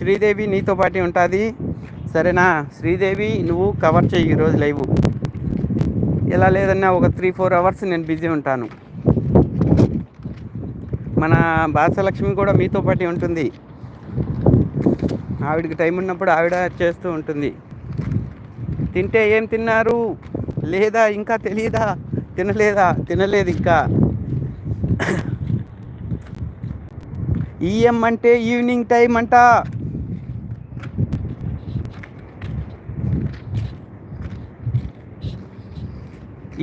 శ్రీదేవి నీతో పాటు ఉంటుంది. సరేనా? శ్రీదేవి నువ్వు కవర్ చెయ్యి ఈరోజు లైవ్. ఎలా లేదన్నా ఒక 3-4 అవర్స్ నేను బిజీ ఉంటాను. మన భాషలక్ష్మి కూడా మీతో పాటు ఉంటుంది. ఆవిడకి టైం ఉన్నప్పుడు ఆవిడ చేస్తూ ఉంటుంది. తింటే ఏం తిన్నారు లేదా ఇంకా తెలియదా? తినలేదు ఇంకా. ఈఎం అంటే ఈవినింగ్ టైం అంట.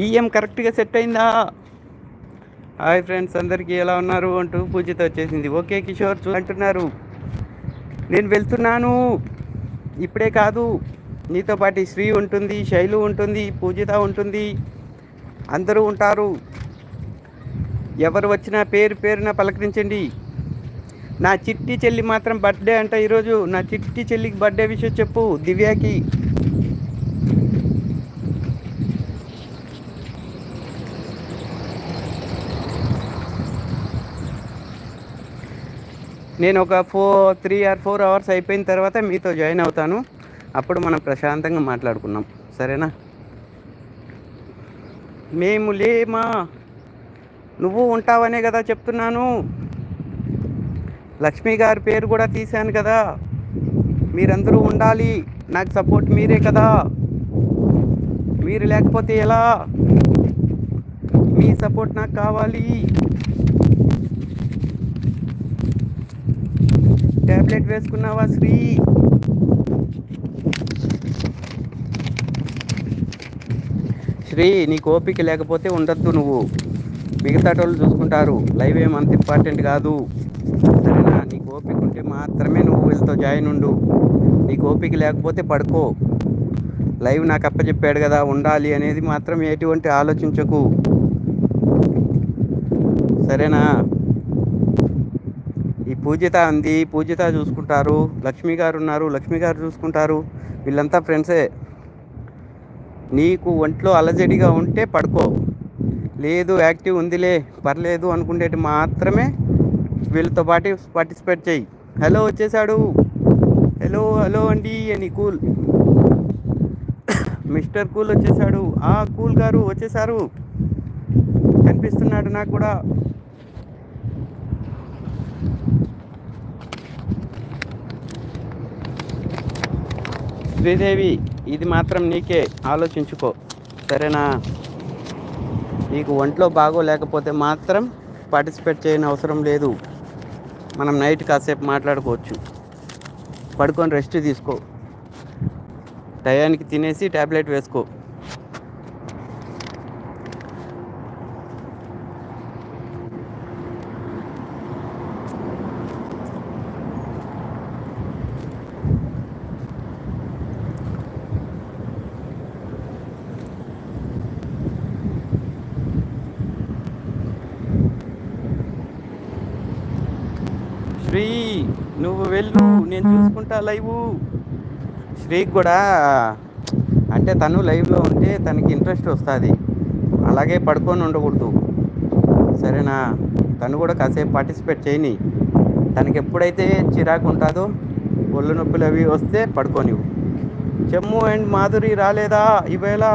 ఈఎం కరెక్ట్గా సెట్ అయిందా? హాయ్ ఫ్రెండ్స్, అందరికీ ఎలా ఉన్నారు అంటూ పూజిత వచ్చేసింది. ఓకే కిషోర్ అంటున్నారు. నేను వెళ్తున్నాను, ఇప్పుడే కాదు. నీతో పాటు శ్రీ ఉంటుంది, శైలు ఉంటుంది, పూజిత ఉంటుంది, అందరూ ఉంటారు. ఎవరు వచ్చినా పేరున పలకరించండి. నా చిట్టి చెల్లి మాత్రం బర్త్డే అంట ఈరోజు. నా చిట్టి చెల్లికి బర్త్డే విషయం చెప్పు దివ్యాకి. నేను ఒక 3 or 4 అవర్స్ అయిపోయిన తర్వాత మీతో జాయిన్ అవుతాను. అప్పుడు మనం ప్రశాంతంగా మాట్లాడుకున్నాం, సరేనా? మేము లేమా, నువ్వు ఉంటావనే కదా చెప్తున్నాను. లక్ష్మి గారి పేరు కూడా తీశాను కదా. మీరందరూ ఉండాలి, నాకు సపోర్ట్ మీరే కదా. మీరు లేకపోతే ఎలా? మీ సపోర్ట్ నాకు కావాలి. ట్యాబ్లెట్ వేసుకున్నావా శ్రీ? శ్రీ, నీకు ఓపిక లేకపోతే ఉండొద్దు నువ్వు. మిగతా వాళ్ళు చూసుకుంటారు. లైవ్ ఏమంత ఇంపార్టెంట్ కాదు, సరేనా? నీకు ఓపిక ఉంటే మాత్రమే నువ్వు వీళ్ళతో జాయిన్ ఉండు. నీకు ఓపిక లేకపోతే పడుకో. లైవ్ నాకు అప్పచెప్పాడు కదా ఉండాలి అనేది మాత్రం ఎటువంటి ఆలోచించకు, సరేనా? ఈ పూజిత ఉంది, పూజిత చూసుకుంటారు. లక్ష్మి గారు ఉన్నారు, లక్ష్మి గారు చూసుకుంటారు. వీళ్ళంతా ఫ్రెండ్సే. నీకు ఒంట్లో అలజడిగా ఉంటే పడుకో. లేదు యాక్టివ్ ఉందిలే పర్లేదు అనుకునేటి మాత్రమే వీళ్ళతో పాటు పార్టిసిపేట్ చేయి. హలో వచ్చేసాడు. హలో అండి అని కూల్ మిస్టర్ కూల్ వచ్చేసాడు. కూల్ గారు వచ్చేసారు, కనిపిస్తున్నాడు నాకు కూడా. శ్రీదేవి, ఇది మాత్రం నీకే, ఆలోచించుకో, సరేనా? నీకు ఒంట్లో బాగోలేకపోతే మాత్రం పార్టిసిపేట్ చేయని అవసరం లేదు. మనం నైట్ కాసేపు మాట్లాడుకోవచ్చు. పడుకొని రెస్ట్ తీసుకో, టయానికి తినేసి ట్యాబ్లెట్ వేసుకో. శ్రీ, నువ్వు వెళ్ళు, నేను చూసుకుంటా లైవ్. శ్రీకి కూడా అంటే తను లైవ్లో ఉంటే తనకి ఇంట్రెస్ట్ వస్తుంది. అలాగే పడుకొని ఉండకూడదు, సరేనా? తను కూడా కాసేపు పార్టిసిపేట్ చేయని. తనకి ఎప్పుడైతే చిరాకు ఉంటుందో, ఒళ్ళు నొప్పులు అవి వస్తే పడుకోనివ్వు. చెమ్ము అండ్ మాధురి రాలేదా ఈవేళ?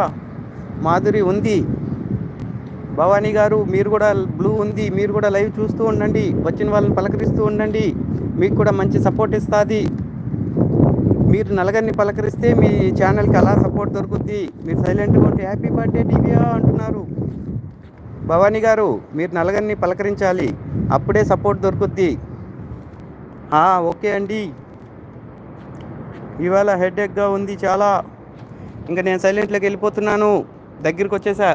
మాధురి ఉంది. భవానీ గారు మీరు కూడా, బ్లూ ఉంది, మీరు కూడా లైవ్ చూస్తూ ఉండండి. వచ్చిన వాళ్ళని పలకరిస్తూ ఉండండి, మీకు కూడా మంచి సపోర్ట్ ఇస్తుంది. మీరు నలుగురిని పలకరిస్తే మీ ఛానల్కి అలా సపోర్ట్ దొరుకుద్ది. మీరు సైలెంట్గా ఉంటే హ్యాపీ బర్త్డే దివ్యా అంటున్నారు. భవానీ గారు, మీరు నలుగురిని పలకరించాలి, అప్పుడే సపోర్ట్ దొరుకుద్ది. ఓకే అండి. ఇవాళ హెడేక్గా ఉంది చాలా. ఇంకా నేను సైలెంట్లోకి వెళ్ళిపోతున్నాను, దగ్గరికి వచ్చేసా.